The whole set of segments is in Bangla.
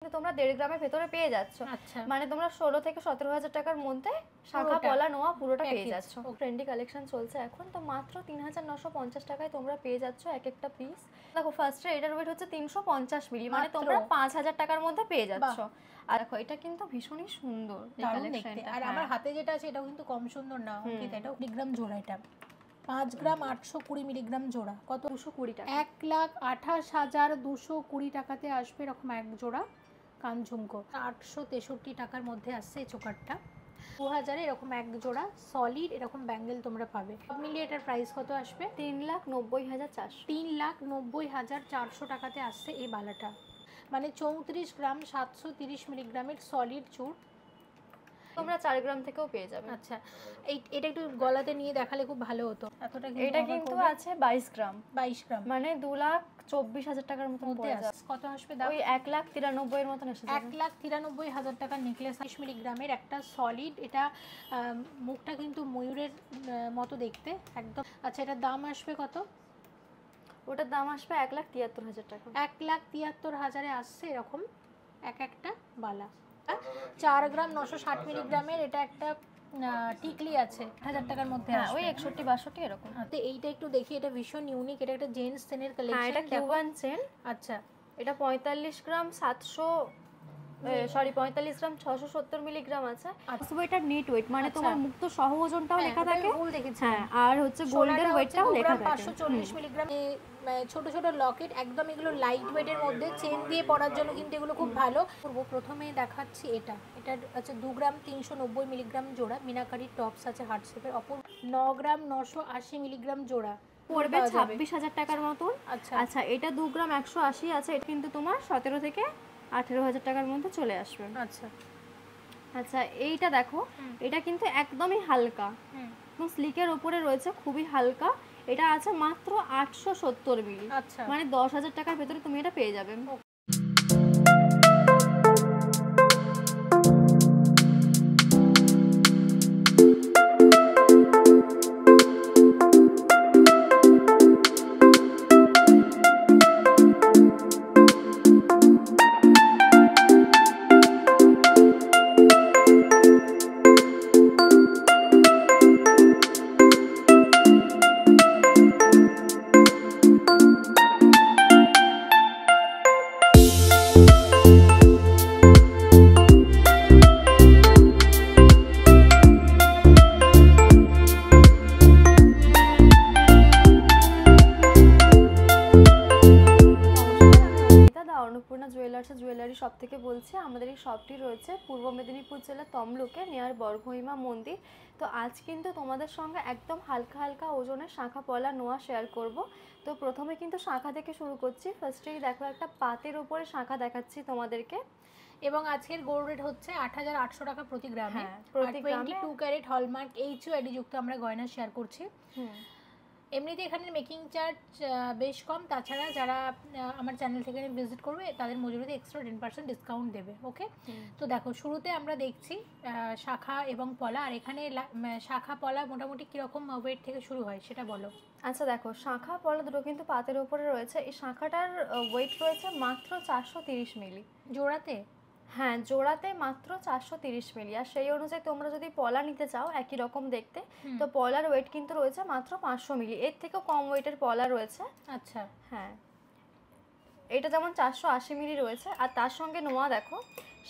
তোমরা 1.5 গ্রামের ভেতরে পেয়ে যাচ্ছ। আচ্ছা, মানে তোমরা 16 থেকে 17,000 টাকার মধ্যে শাখা পলা নোয়া পুরোটা পেয়ে যাচ্ছ। ট্রেন্ডি কালেকশন চলছে এখন, তো মাত্র 3,950 টাকায় তোমরা পেয়ে যাচ্ছ এক একটা পিস। দেখো ফার্স্টে এটার ওয়েট হচ্ছে 350 মিলি, মানে তোমরা 5,000 টাকার মধ্যে পেয়ে যাচ্ছ। আর দেখো এটা কিন্তু ভীষণই সুন্দর এই কালেকশনটা। আর আমার হাতে যেটা আছে এটাও কিন্তু কম সুন্দর না, অঙ্কিতা, এটাও মিলিগ্রাম জোড়া, এটা 5 গ্রাম 820 মিলিগ্রাম জোড়া, কত 220 টাকা, 1,28,220 টাকাতে আসবে এরকম এক জোড়া কান ঝুমকো। 863 টাকার মধ্যে আসছে এই চোকারটা। 2000 এরকম এক জোড়া সলিড এরকম ব্যাঙ্গেল তোমরা পাবে। সব মিলিয়ে এটার প্রাইস কত আসবে? 3,90,400। 3,90,400 টাকাতে আসছে এই বালাটা, মানে 34 গ্রাম 730 মিলিগ্রামের সলিড চুড়। তোমরা 4 গ্রাম থেকেও পেয়ে যাবে। আচ্ছা, এটা একটু গলাতে নিয়ে দেখালে খুব ভালো হতো। এতটা এটা কিন্তু আছে 22 গ্রাম, 22 গ্রাম, মানে 2,24,000 টাকার মতো পড়ে যাচ্ছে। কত আসবে দাম? ওই 1,93,000 এর মতন এসে যাবে। 1,93,000 টাকার নেকলেস, 20 মিলিগ্রামের একটা সলিড। এটা মুখটা কিন্তু ময়ূরের মতো দেখতে একদম। আচ্ছা, এটার দাম আসবে কত? ওটার দাম আসবে 1,73,000 টাকা। 1,73,000-এ আসছে এরকম একটা বালা। 4 গ্রাম 960 মিলিগ্রামের এটা একটা টিকলি আছে 1,000 টাকার মধ্যে। হ্যাঁ, ওই 61-62 এরকম। তো এইটা একটু দেখি, এটা ভীষণ ইউনিক, এটা একটা জেন্টস চেনের কালেকশন। হ্যাঁ, এটা কিউবান চেন। আচ্ছা, এটা 45 গ্রাম 45 গ্রাম 670 মিলিগ্রাম আছে। আচ্ছা, এটা নেট ওয়েট, মানে তোমার মুক্ত সহ ওজনটাও লেখা থাকে। ভুল দেখেছি। হ্যাঁ, আর হচ্ছে গোল্ডের ওয়েটটাও লেখা থাকে। 540 মিলিগ্রাম। ছোট ছোট লকেট, একদম এগুলো লাইট ওয়েটের মধ্যে, চেন দিয়ে পরার জন্য কিন্তু এগুলো খুব ভালো। প্রথমে দেখাচ্ছি এটার আছে 2 গ্রাম 390 মিলিগ্রাম জোড়া, মিনাকারি টপস আছে হার্ট শেপের। অপর 9 গ্রাম 980 মিলিগ্রাম জোড়া, পড়বে 26,000 টাকার মতন। আচ্ছা আচ্ছা, এটা 2 গ্রাম 180 আছে, এটা কিন্তু তোমার 17 থেকে 18,000 টাকার মধ্যে চলে আসবে। আচ্ছা আচ্ছা, এইটা দেখো, এটা কিন্তু একদমই হালকা, স্লিকের উপরে রয়েছে, খুবই হালকা। এটা আছে মাত্র 870 মিলি, আচ্ছা, মানে 10,000 টাকার ভেতরে তুমি এটা পেয়ে যাবে। জুয়েলারি শপ থেকে বলছি। আমাদের এই শপটি রয়েছে পূর্ব মেদিনীপুর জেলার তমলুকে, নিয়ার বর্গভীমা মন্দির। তো আজ কিন্তু তোমাদের সঙ্গে একদম হালকা হালকা ওজনের শাঁখা পলা নোয়া শেয়ার করব। তো প্রথমে কিন্তু শাঁখা থেকে শুরু করছি। ফার্স্টেই দেখো একটা পাতের উপরে শাঁখা দেখাচ্ছি তোমাদেরকে, এবং আজকের গোল্ড রেট হচ্ছে 8,800 টাকা প্রতি গ্রামে। প্রতি গ্রামে 22 ক্যারেট হলমার্ক HUID যুক্ত আমরা গয়না শেয়ার করছি। এমনিতে এখানে মেকিং চার্জ বেশ কম, তাছাড়া যারা আমার চ্যানেল থেকে ভিজিট করবে তাদের মজুরিতে এক্সট্রা 10% ডিসকাউন্ট দেবে। ওকে, তো দেখো শুরুতে আমরা দেখছি শাখা এবং পলা। আর এখানে শাখা পলা মোটামুটি কীরকম ওয়েট থেকে শুরু হয় সেটা বলো। আচ্ছা দেখো, শাখা পলা দুটো কিন্তু পাতের উপরে রয়েছে। এই শাখাটার ওয়েট রয়েছে মাত্র 430 মিলি জোড়াতে। হ্যাঁ, জোড়াতে মাত্র 430 মিলি। আর সেই অনুযায়ী তোমরা যদি পলা নিতে চাও একই রকম দেখতে, তো পলার ওয়েট কিন্তু রয়েছে মাত্র 500 মিলি। এর থেকেও কম ওয়েটের পলা রয়েছে। আচ্ছা, হ্যাঁ, এটা যেমন 480 মিলি রয়েছে। আর তার সঙ্গে নোয়া দেখো,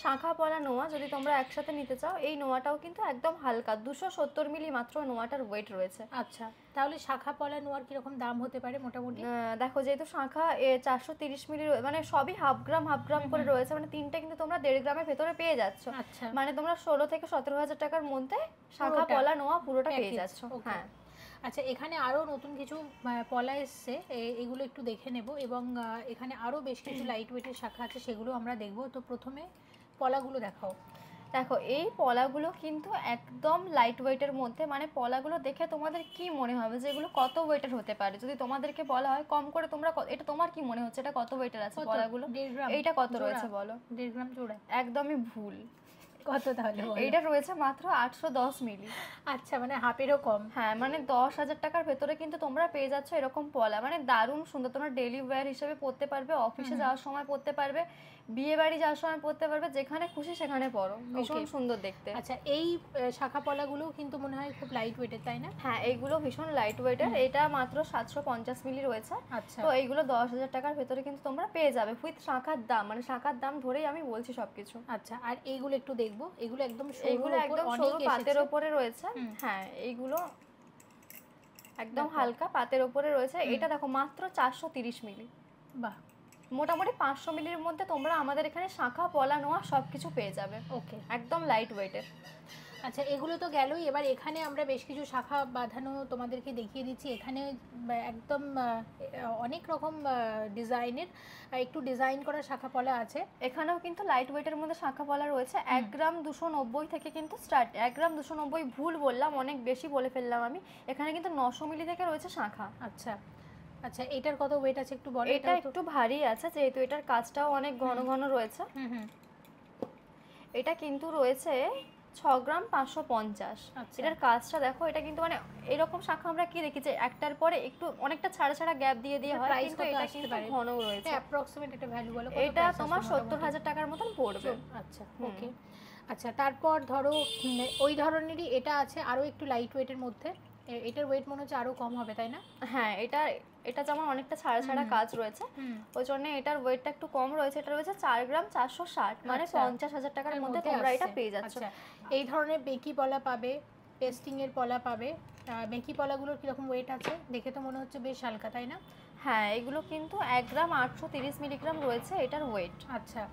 শাঁখা পলা নোয়া যদি তোমরা একসাথে নিতে চাও, এই নোয়াটাও কিন্তু একদম হালকা 270 মিলি মাত্র নোয়াটার ওয়েট রয়েছে। আচ্ছা, তাহলে শাঁখা পলা নোয়ার কিরকম দাম হতে পারে মোটামুটি? দেখো, যেহেতু শাঁখা 430 মিলি, মানে সবই হাফ গ্রাম করে রয়েছে, মানে তিনটা কিন্তু তোমরা 1.5 গ্রামের ভেতরে পেয়ে যাচ্ছ। আচ্ছা, মানে তোমরা 16 থেকে 17,000 টাকার মধ্যে শাঁখা পলা নোয়া পুরোটা পেয়ে যাচ্ছ। হ্যাঁ, আচ্ছা, এখানে আরও নতুন কিছু পলা এসছে, এগুলো একটু দেখে নেব। এবং এখানে আরও বেশ কিছু লাইট ওয়েটের শাখা আছে, সেগুলো আমরা দেখব। তো প্রথমে পলাগুলো দেখাও। দেখো, এই পলাগুলো কিন্তু একদম লাইট ওয়েটের মধ্যে। মানে পলাগুলো দেখে তোমাদের কি মনে হবে যে এগুলো কত ওয়েটের হতে পারে? যদি তোমাদেরকে বলা হয় কম করে, তোমরা এটা তোমার কি মনে হচ্ছে এটা কত ওয়েটের আছে পলাগুলো? 1.5 গ্রাম। এইটা কত রয়েছে বলো? 1.5 গ্রাম জোড়া। একদমই ভুল। কত তাহলে? এইটা রয়েছে মাত্র 810 মিলি। আচ্ছা, মানে হাফেরও কম। হ্যাঁ, মানে 10,000 টাকার ভেতরে কিন্তু তোমরা পেয়ে যাচ্ছ এরকম পলা। মানে দারুণ সুন্দর, তোমরা ডেইলি ওয়্যার হিসেবে পরতে পারবে, অফিসে যাওয়ার সময় পরতে পারবে, বিয়ে বাড়ি যাওয়ার সময় পরতে পারবে, যেখানে খুশি সেখানে পরো, ভীষণ সুন্দর দেখতে। আচ্ছা, এই শাখা পলাগুলো কিন্তু মনে হয় খুব লাইট ওয়েটের, তাই না? হ্যাঁ, এইগুলো ভীষণ লাইট ওয়েটের। এটা মাত্র 750 মিলি রয়েছে। আচ্ছা, তো এইগুলো 10,000 টাকার ভেতরে কিন্তু তোমরা পেয়ে যাবে উইথ শাখার দাম, মানে শাখার দাম ধরেই আমি বলছি সবকিছু। আচ্ছা, আর এইগুলো একটু দেখবো, এগুলো একদম এইগুলো একদম সরু পাতের ওপরে রয়েছে। হ্যাঁ, এইগুলো একদম হালকা পাতের ওপরে রয়েছে। এটা দেখো মাত্র 430 মিলি। বাহ, মোটামুটি 500 মিলির মধ্যে তোমরা আমাদের এখানে শাখা পলা নোয়া সবকিছু পেয়ে যাবে। ওকে, একদম লাইট ওয়েটের। আচ্ছা, এগুলো তো গেলই। এবার এখানে আমরা বেশ কিছু শাখা বাঁধানো তোমাদেরকে দেখিয়ে দিচ্ছি। এখানে একদম অনেক রকম ডিজাইনের, একটু ডিজাইন করা শাখা পলা আছে। এখানেও কিন্তু লাইট ওয়েটের মধ্যে শাখা পলা রয়েছে। 1 গ্রাম 290 থেকে কিন্তু স্টার্ট। 1 গ্রাম 290 ভুল বললাম, অনেক বেশি বলে ফেললাম আমি। এখানে কিন্তু 900 মিলি থেকে রয়েছে শাখা। আচ্ছা আচ্ছা, এটার কত ওয়েট আছে একটু বলো। এটা একটু ভারী আছে, যেহেতু এটার কাজটাও অনেক ঘন ঘন রয়েছে। এটা কিন্তু রয়েছে 6 গ্রাম 550। এটার কাজটা দেখো, এটা কিন্তু মানে এরকম শাখা আমরা কি দেখি যে একটার পরে একটু অনেকটা ছাড়া ছাড়া গ্যাপ দিয়ে দিয়ে হয়, কিন্তু এটা কিন্তু ঘন রয়েছে। অ্যাপ্রক্সিমেট এটা ভ্যালু বলো। এটা তোমার 70,000 টাকার মতন পড়বে। আচ্ছা, ওকে। আচ্ছা, তারপর ধরো ওই ধরনেরই এটা আছে আরো একটু লাইট ওয়েটের মধ্যে। এটার ওয়েট মনে হচ্ছে আরো কম হবে, তাই না? হ্যাঁ, এটা যেমন অনেকটা ছাড়া ছাড়া কাজ রয়েছে, ওই জন্য এটার ওয়েটটা একটু কম রয়েছে। এটা রয়েছে 4 গ্রাম 460, মানে 50,000 টাকার মধ্যে তোমরা এটা পেয়ে যাচ্ছ। এই ধরনের বেকি পলা পাবে, পেস্টিং এর পলা পাবে। বেকি পলাগুলোর কিরকম ওয়েট আছে? দেখে তো মনে হচ্ছে বেশ হালকা, তাই না? হ্যাঁ, এগুলো কিন্তু 1 গ্রাম 830 মিলিগ্রাম রয়েছে এটার ওয়েট। আচ্ছা,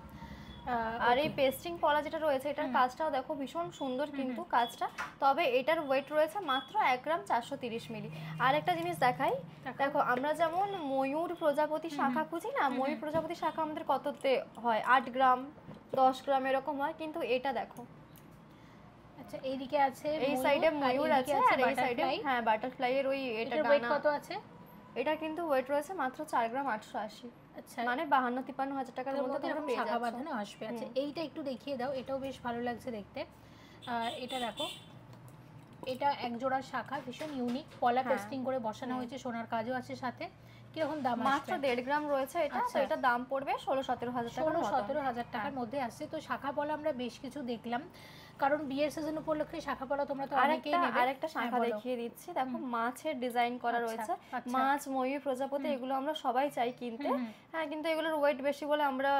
আর এই পেস্টিং পলা যেটা রয়েছে, এটার কাজটাও দেখো ভীষণ সুন্দর কিন্তু কাজটা। তবে এটার ওয়েট রয়েছে মাত্র 1 গ্রাম 430 মিলি। আর একটা জিনিস দেখাই, দেখো আমরা যেমন ময়ূর প্রজাপতি শাখা খুঁজি না, ময়ূর প্রজাপতি শাখা আমাদের কততে হয়? 8 গ্রাম 10 গ্রাম এরকম হয়, কিন্তু এটা দেখো। আচ্ছা, এইদিকে আছে, এই সাইডে ময়ূর আছে, আর এই সাইডে হ্যাঁ বাটারফ্লাই এর ওই এটা ডানা। কত আছে? এটা কিন্তু ওয়েট রয়েছে মাত্র 4 গ্রাম 880। আচ্ছা, মানে 52-53 হাজার টাকার মধ্যে তোমরা পেয়ে শাখা যাচ্ছ। বাঁধানো আসবে। আচ্ছা, এইটা একটু দেখিয়ে দাও, এটাও বেশ ভালো লাগছে দেখতে। এটা দেখো, এটা এক জোড়া শাখা, ভীষণ ইউনিক, পলা পেস্টিং করে বসানো হয়েছে, সোনার কাজও আছে সাথে। কিরকম দাম? মাত্র 1.5 গ্রাম রয়েছে এটা। তো এটা দাম পড়বে 16-17 হাজার টাকা। 16-17 হাজার টাকার মধ্যে আসছে। তো শাখা পলা আমরা বেশ কিছু দেখলাম, কারণ বিয়ের সিজন উপলক্ষে শাখা পলা তোমরা তো অনেকেই নেবে। আরেকটা শাখা দেখিয়ে দিচ্ছি, দেখো মাছের ডিজাইন করা রয়েছে। মাছ, ময়ূর, প্রজাপতি, এগুলো আমরা সবাই চাই কিনতে। হ্যাঁ, কিন্তু এগুলোর ওয়েট বেশি বলে আমরা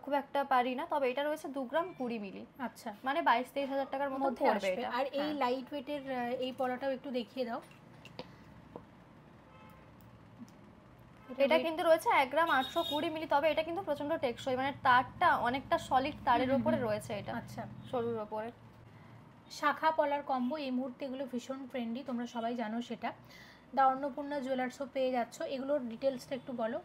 খুব একটা পারি না। তবে এটা রয়েছে 2 গ্রাম 20 মিলি। আচ্ছা, মানে 22-23 হাজার টাকার মধ্যে পড়বে এটা। আর এই লাইট ওয়েটের এই পলাটাও একটু দেখিয়ে দাও। এটা কিন্তু রয়েছে 1 গ্রাম 820 মিলি। তবে এটা কিন্তু প্রচন্ড টেকসই, মানে তারটা অনেকটা সলিড তারের উপরে রয়েছে এটা। আচ্ছা, সরুর উপরে। শাখা পলার কম্বো এই মুহূর্তে এগুলো ভীষণ ট্রেন্ডি, তোমরা সবাই জানো সেটা। দা অন্নপূর্ণা জুয়েলার্সও পেয়ে যাচ্ছ। এগুলোর ডিটেলসটা একটু বলো।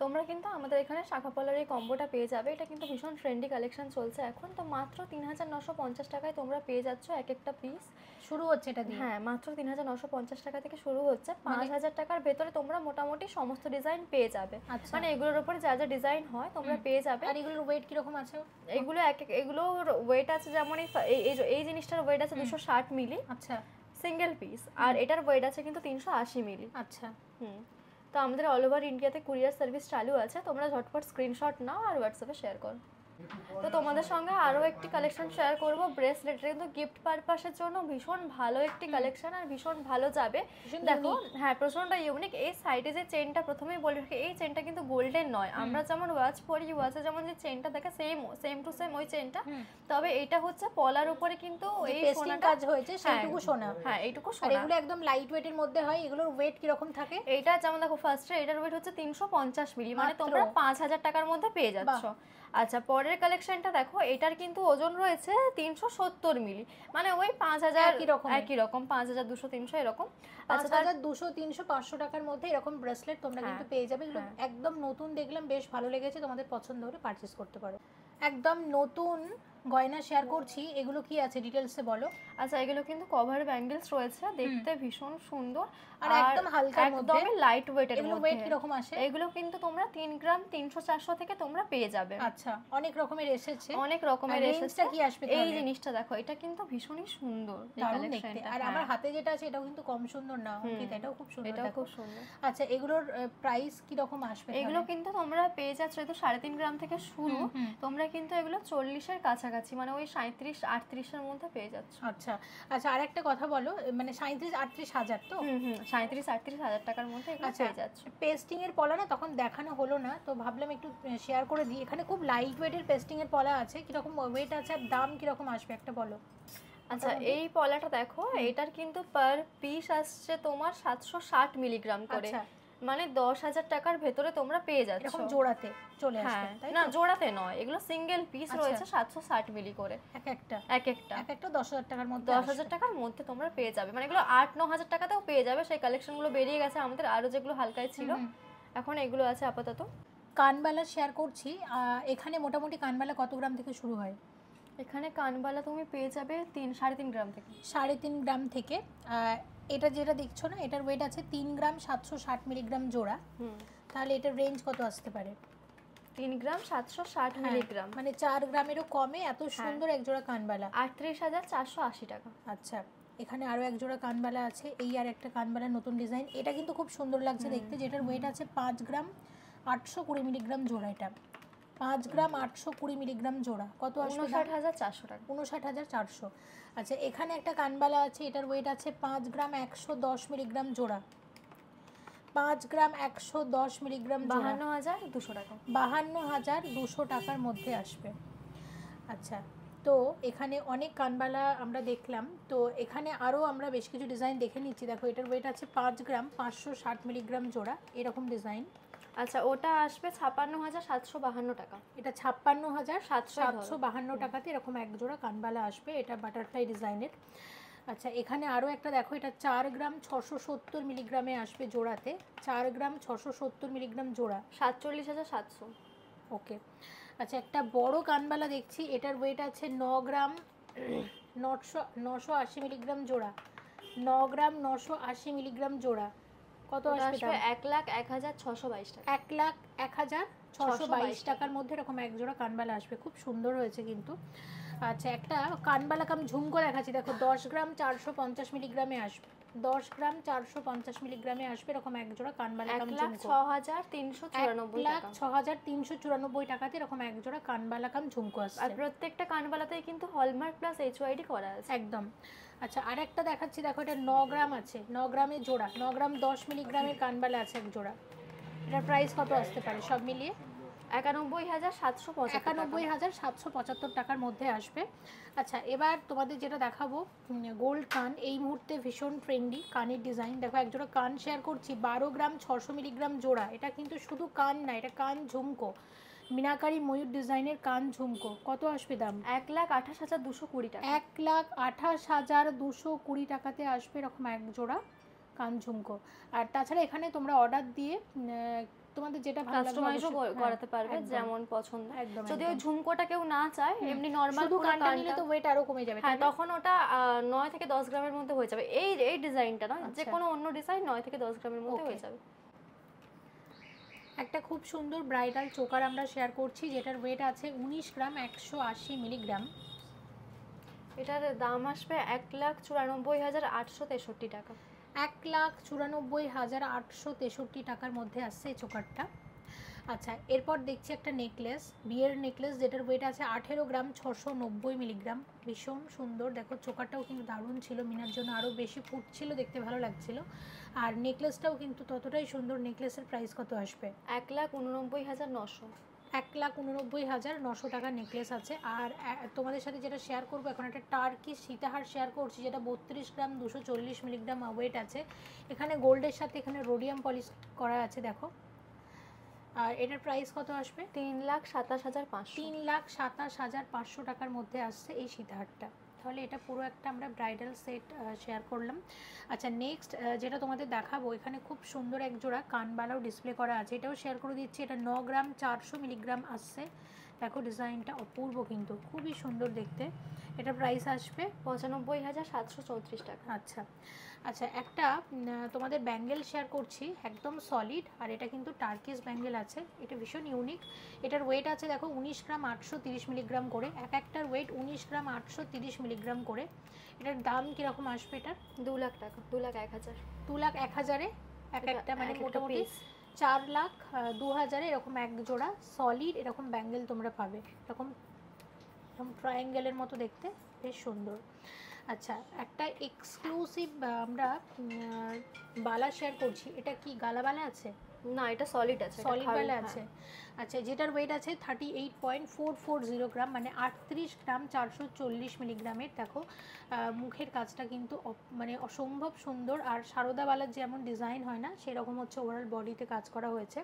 তোমরা কিন্তু আমাদের এখানে শাখা পলার এই কম্বোটা পেয়ে যাবে। এটা কিন্তু ভীষণ ট্রেন্ডি কালেকশন চলছে এখন। তো মাত্র 3,950 টাকায় তোমরা পেয়ে যাচ্ছ এক একটা পিস। শুরু হচ্ছে এটা দিয়ে? হ্যাঁ, মাত্র 3,950 টাকা থেকে শুরু হচ্ছে। 5,000 টাকার ভেতরে তোমরা মোটামুটি সমস্ত ডিজাইন পেয়ে যাবে। মানে এগুলোর উপরে যা যা ডিজাইন হয় তোমরা পেয়ে যাবে। আর এগুলোর ওয়েট কিরকম আছে? এগুলোর ওয়েট আছে যেমন এই জিনিসটার ওয়েট আছে 260 মিলি। আচ্ছা, সিঙ্গেল পিস। আর এটার ওয়েট আছে কিন্তু 380 মিলি। আচ্ছা, তো আমাদের অল ওভার ইন্ডিয়াতে কুরিয়ার সার্ভিস চালু আছে। তোমরা ঝটপট স্ক্রিনশট নাও আর হোয়াটসঅ্যাপে শেয়ার করো। তো তোমাদের সঙ্গে আরও একটি কালেকশন শেয়ার করব ব্রেসলেট। কিন্তু গিফট পারপাসের জন্য ভীষণ ভালো একটি কালেকশন, আর ভীষণ ভালো যাবে। দেখো, হ্যাঁ, প্রচন্ড ইউনিক। এই সাইডে যে চেনটা প্রথমেই বলে রাখি, এই চেনটা কিন্তু গোল্ডেন নয়। আমরা যেমন ওয়াচ পরি, ওয়াচে যেমন যে চেনটা থাকে সেম টু সেম ওই চেনটা। তবে এটা হচ্ছে পলার উপরে কিন্তু এই সোনাটা কাজ হয়েছে, সেইটুকু সোনা। হ্যাঁ, এইটুকু সোনা। আর এগুলো একদম লাইট ওয়েটের মধ্যে হয়। এগুলোর ওয়েট কিরকম থাকে? এইটা যেমন দেখো, ফার্স্টে এটার ওয়েট হচ্ছে 350 মিলি, মানে তোমরা 5,000 টাকার মধ্যে পেয়ে যাচ্ছ। আচ্ছা, পরের কালেকশনটা দেখো, এটার কিন্তু ওজন রয়েছে 370 মিলি, মানে ওই 5,000 একই রকম 5,200 300 এরকম। 5,200 300 500 টাকার মধ্যে এরকম ব্রেসলেট তোমরা কিন্তু পেয়ে যাবে। এগুলো একদম নতুন দেখলাম, বেশ ভালো লেগেছে, তোমাদের পছন্দ হলে পারচেজ করতে পারো। একদম নতুন গয়না শেয়ার করছি, এগুলো কি আছে ডিটেলসে বলো। আচ্ছা, এগুলো কিন্তু কভার ব্যাঙ্গেলস রয়েছে, দেখতে ভীষণ সুন্দর আর একদম হালকার মধ্যে, একদমই লাইট ওয়েটের মধ্যে। এগুলো ওয়েট কি রকম আসে? এগুলো কিন্তু তোমরা 3 গ্রাম 300-400 থেকে তোমরা পেয়ে যাবে। আচ্ছা, অনেক রকমের এসেছে, অনেক রকমের এসেছে। কি আসবে এই জিনিসটা দেখো, এটা কিন্তু ভীষণই সুন্দর এই কালেকশনটা। আর আমার হাতে যেটা আছে এটাও কিন্তু কম সুন্দর না, অঙ্কিতা এটাও খুব সুন্দর, এটাও খুব সুন্দর। আচ্ছা, এগুলোর প্রাইস কি রকম আসবে? এগুলো কিন্তু তোমরা পেয়ে যাচ্ছ তো 3.5 গ্রাম থেকে শুরু, তোমরা কিন্তু এগুলো 40 এর কাছাকাছি, মানে ওই 37-38 এর মধ্যে পেয়ে যাচ্ছ। আচ্ছা আচ্ছা, আর একটা কথা বলো, মানে 37-38 হাজার তো? 37-38 হাজার টাকার মধ্যে এগুলো পেয়ে যাচ্ছ। পেস্টিং এর পলা না তখন দেখানো হলো না, তো ভাবলাম একটু শেয়ার করে দিই। এখানে খুব লাইট ওয়েটের পেস্টিং এর পলা আছে, কিরকম ওয়েট আছে আর দাম কিরকম আসবে একটা বলো। আচ্ছা, এই পলাটা দেখো, এটার কিন্তু পার পিস আসছে তোমার 760 মিলিগ্রাম করে, মানে 10,000 টাকার ভেতরে তোমরা পেয়ে যাচ্ছ। এরকম জোড়াতে চলে আসবে, তাই না জোড়াতে নয়, এগুলো সিঙ্গেল পিস রয়েছে 760 মিলি করে, এক একটা 10,000 টাকার মধ্যে, 10,000 টাকার মধ্যে তোমরা পেয়ে যাবে। মানে এগুলো 8-9,000 টাকাতেও পেয়ে যাবে, সেই কালেকশনগুলো বেরিয়ে গেছে আমাদের, আরো যেগুলো হালকায় ছিল এখন এগুলো আছে আপাতত। কানবালা শেয়ার করছি, এখানে মোটামুটি কানবালা কত গ্রাম থেকে শুরু হয়? এখানে কানবালা তুমি পেয়ে যাবে 3-3.5 গ্রাম থেকে। 3.5 গ্রাম থেকে। এটা যেটা দেখছো না, এটার ওয়েট আছে 3 গ্রাম 760 মিলিগ্রাম জোড়া। তাহলে এটার রেঞ্জ কত আসতে পারে? 3 গ্রাম 760 মিলিগ্রাম, মানে 4 গ্রামেরও কমে এত সুন্দর এক জোড়া কানবালা, 38,480 টাকা। আচ্ছা, এখানে আরো এক জোড়া কানবালা আছে, এই আর একটা কানবালা নতুন ডিজাইন, এটা কিন্তু খুব সুন্দর লাগছে দেখতে, যেটার ওয়েট আছে 5 গ্রাম 820 মিলিগ্রাম জোড়া। এটা 5 গ্রাম 820 মিলিগ্রাম জোড়া, কত আসবে? 59,400 টাকা। 59,400। আচ্ছা, এখানে একটা কানবালা আছে, এটার ওয়েট আছে 5 গ্রাম 110 মিলিগ্রাম জোড়া, 5 গ্রাম 110 মিলিগ্রাম, 52,200 টাকা। 52,200 টাকার মধ্যে আসবে। আচ্ছা, তো এখানে অনেক কানবালা আমরা দেখলাম, তো এখানে আরও আমরা বেশ কিছু ডিজাইন দেখে নিচ্ছি। দেখো, এটার ওয়েট আছে 5 গ্রাম 560 মিলিগ্রাম জোড়া, এরকম ডিজাইন। আচ্ছা, ওটা আসবে 56,752 টাকা। এটা 56,752 টাকাতে এরকম এক জোড়া কানবালা আসবে, এটা বাটারফ্লাই ডিজাইনের। আচ্ছা, এখানে আরও একটা দেখো, এটা 4 গ্রাম 670 মিলিগ্রামে আসবে জোড়াতে, 4 গ্রাম 670 মিলিগ্রাম জোড়া, 47,700। ওকে। আচ্ছা, একটা বড় কানবালা দেখছি, এটার ওয়েট আছে 9 গ্রাম 980 মিলিগ্রাম জোড়া, 9 গ্রাম 980 মিলিগ্রাম জোড়া, কত আসবে? 1,01,622 টাকা। 1,01,622 টাকার মধ্যে এরকম এক জোড়া কানবালা আসবে, খুব সুন্দর হয়েছে কিন্তু। আচ্ছা, একটা কানবালা কাম ঝুমকো দেখাচ্ছি, দেখো 10 গ্রাম 450 মিলিগ্রামে আসবে, 10 গ্রাম 450 মিলিগ্রামে আসবে এরকম এক জোড়া কানবালা কাম ঝুমকো, 1,06,394 টাকাতে এরকম এক জোড়া কানবালা কাম ঝুমকো আসছে। আর প্রত্যেকটা কানবালাতেই কিন্তু হলমার্ক প্লাস HYD করা আছে একদম। আচ্ছা, আর একটা দেখাচ্ছি, দেখো এটা 9 গ্রাম আছে, 9 গ্রামের জোড়া, 9 গ্রাম 10 মিলিগ্রামের কানবালা আছে এক জোড়া, এটার প্রাইস কত আসতে পারে সব মিলিয়ে? 91,775 টাকার মধ্যে আসবে। আচ্ছা, এবার তোমাদের যেটা দেখাবো, গোল্ড কান, এই মুহূর্তে ভীষণ ট্রেন্ডি কানের ডিজাইন। দেখো, এক জোড়া কান শেয়ার করছি, 12 গ্রাম 600 মিলিগ্রাম জোড়া, এটা কিন্তু শুধু কান না, এটা কান ঝুমকো, মিনাকারি ময়ূর ডিজাইনের কান ঝুমকো, কত আসবে দাম? 1,28,220 টাকা। 1,28,220 টাকাতে আসবে এরকম এক জোড়া কান ঝুমকো। আর তাছাড়া এখানে তোমরা অর্ডার দিয়ে তোমাদের যেটা ভালো লাগে কাস্টমাইজও করাতে পারবে, যেমন পছন্দ। যদি ওই ঝুমকোটা কেউ না চায়, এমনি নরমাল শুধু কানটা নিলে তো ওয়েট আরো কমে যাবে, হ্যাঁ, তখন ওটা 9 থেকে 10 গ্রামের মধ্যে হয়ে যাবে। এই ডিজাইনটা না, যে কোনো অন্য ডিজাইন 9 থেকে 10 গ্রামের মধ্যে হয়ে যাবে। একটা খুব সুন্দর ব্রাইডাল চোকার আমরা শেয়ার করছি, যেটার ওয়েট আছে 19 গ্রাম 180 মিলিগ্রাম, এটার দাম আসবে 1,94,863 টাকা। 1,94,863 টাকার মধ্যে আসছে এই চোকারটা। আচ্ছা, এরপর দেখছি একটা নেকলেস, বিয়ের নেকলেস, যেটার ওয়েট আছে 18 গ্রাম 690 মিলিগ্রাম, ভীষণ সুন্দর। দেখো, চোকারটাও কিন্তু দারুণ ছিল, মিনার জন্য আরও বেশি ফুটছিল, দেখতে ভালো লাগছিল। আর নেকলেসটাও কিন্তু ততটাই সুন্দর। নেকলেসের প্রাইস কত আসবে? 1,89,900। 1,89,900 টাকার নেকলেস আছে। আর তোমাদের সাথে যেটা শেয়ার করবো এখন, একটা টার্কি সীতাহার শেয়ার করছি, যেটা 32 গ্রাম 240 মিলিগ্রাম ওয়েট আছে। এখানে গোল্ডের সাথে এখানে রোডিয়াম পলিশ করা আছে, দেখো। আর এটার প্রাইস কত আসবে? 3,27,500। 3,27,500 টাকার মধ্যে আসছে এই সীতাহারটা। তাহলে এটা পুরো একটা আমরা ব্রাইডাল সেট শেয়ার করলাম। আচ্ছা, নেক্সট যেটা তোমাদের দেখাবো, এখানে খুব সুন্দর এক জোড়া কানবালাও ডিসপ্লে করা আছে, এটাও শেয়ার করে দিচ্ছি। এটা 9 গ্রাম 400 মিলিগ্রাম আসছে, দেখো ডিজাইনটা অপূর্ব, কিন্তু খুবই সুন্দর দেখতে। এটা প্রাইস আসবে 95,734 টাকা। আচ্ছা আচ্ছা, একটা তোমাদের ব্যাঙ্গেল শেয়ার করছি, একদম সলিড, আর এটা কিন্তু টার্কিশ ব্যাঙ্গেল আছে, এটা ভীষণ ইউনিক। এটার ওয়েট আছে দেখো 19 গ্রাম 830 মিলিগ্রাম করে, এক একটার ওয়েট 19 গ্রাম 830 মিলিগ্রাম করে। এটার দাম কীরকম আসবে? এটার 2 লাখ টাকা, 2,01,000। 2,01,000-এ এক একটা, মানে মোটামুটি 4,02,000-এ এরকম এক জোড়া সলিড এরকম ব্যাঙ্গেল তোমরা পাবে। এরকম ট্রায়াঙ্গেলের মতো দেখতে, বেশ সুন্দর। আচ্ছা, একটা এক্সক্লুসিভ আমরা বালা শেয়ার করছি। এটা কি গালা বালা আছে? না, এটা সলিড আছে, সলিড বালা আছে। আচ্ছা, যেটার ওয়েট আছে 38.440 গ্রাম, মানে 38 গ্রাম 440 মিলিগ্রামের। দেখো মুখের কাজটা কিন্তু মানে অসম্ভব সুন্দর, আর সারদা বালার যেমন ডিজাইন হয় না সেরকম হচ্ছে ওভারঅল বডিতে কাজ করা হয়েছে।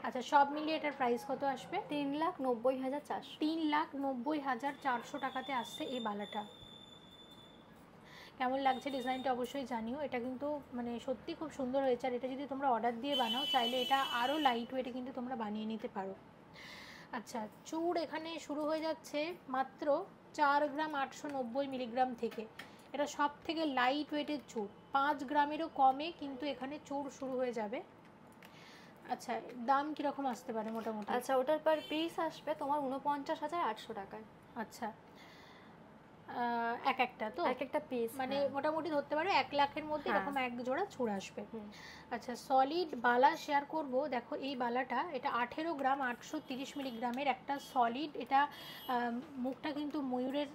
আচ্ছা, সব মিলিয়ে এটার প্রাইস কত আসবে? 3,90,400। 3,90,400 টাকাতে আসছে এই বালাটা। কেমন লাগছে ডিজাইনটা অবশ্যই জানিও। এটা কিন্তু মানে সত্যি খুব সুন্দর হয়েছে, আর এটা যদি তোমরা অর্ডার দিয়ে বানাও, চাইলে এটা আরও লাইট ওয়েটে কিন্তু তোমরা বানিয়ে নিতে পারো। আচ্ছা, চূড় এখানে শুরু হয়ে যাচ্ছে মাত্র 4 গ্রাম 890 মিলিগ্রাম থেকে। এটা সব থেকে লাইট ওয়েটের চূড়, 5 গ্রামেরও কমে কিন্তু এখানে চূড় শুরু হয়ে যাবে। আচ্ছা, দাম কীরকম আসতে পারে মোটামুটি? আচ্ছা, ওটার পার পিস আসবে তোমার 49,800 টাকায়। আচ্ছা, এক একটা তো এক একটা পিস, মানে মোটামুটি ধরতে পারো 1 লাখের মধ্যে এরকম এক জোড়া চূড় আসবে। আচ্ছা, সলিড বালা শেয়ার করব। দেখো এই বালাটা, এটা 18 গ্রাম 830 মিলিগ্রামের একটা সলিড। এটা মুখটা কিন্তু ময়ূরের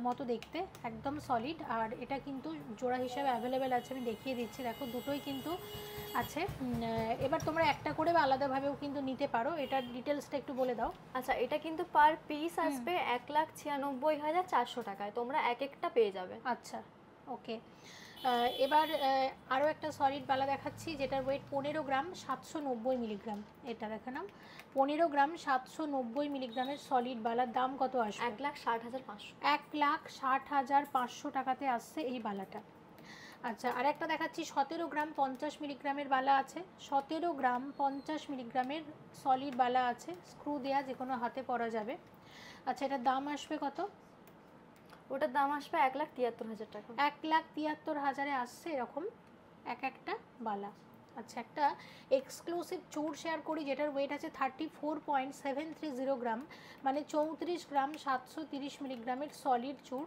মতো দেখতে, একদম সলিড, আর এটা কিন্তু জোড়া হিসাবে অ্যাভেলেবেল আছে, আমি দেখিয়ে দিচ্ছি। দেখো দুটোই কিন্তু আছে। এবার তোমরা একটা করে বা আলাদাভাবেও কিন্তু নিতে পারো। এটার ডিটেলসটা একটু বলে দাও। আচ্ছা, এটা কিন্তু পার পিস আসবে 1,96,400 টাকায়, তোমরা এক একটা পেয়ে যাবে। আচ্ছা, ওকে। এবার আরও একটা সলিড বালা দেখাচ্ছি, যেটার ওয়েট 15 গ্রাম 790 মিলিগ্রাম। এটা দেখে নাও, 15 গ্রাম 790 মিলিগ্রামের সলিড বালার দাম কত আসবে? 1,60,500। 1,60,500 টাকাতে আসছে এই বালাটা। আচ্ছা, আর একটা দেখাচ্ছি 17 গ্রাম 50 মিলিগ্রামের বালা আছে। 17 গ্রাম 50 মিলিগ্রামের সলিড বালা আছে, স্ক্রু দেয়া, যে কোনো হাতে পরা যাবে। আচ্ছা, এটার দাম আসবে কত? ওটার দাম আসবে 1,73,000 টাকা। 1,73,000-এ আসছে এরকম এক একটা বালা। আচ্ছা, একটা এক্সক্লুসিভ চূড় শেয়ার করি, যেটার ওয়েট আছে 34.730 গ্রাম, মানে 34 গ্রাম 730 মিলিগ্রামের সলিড চূড়।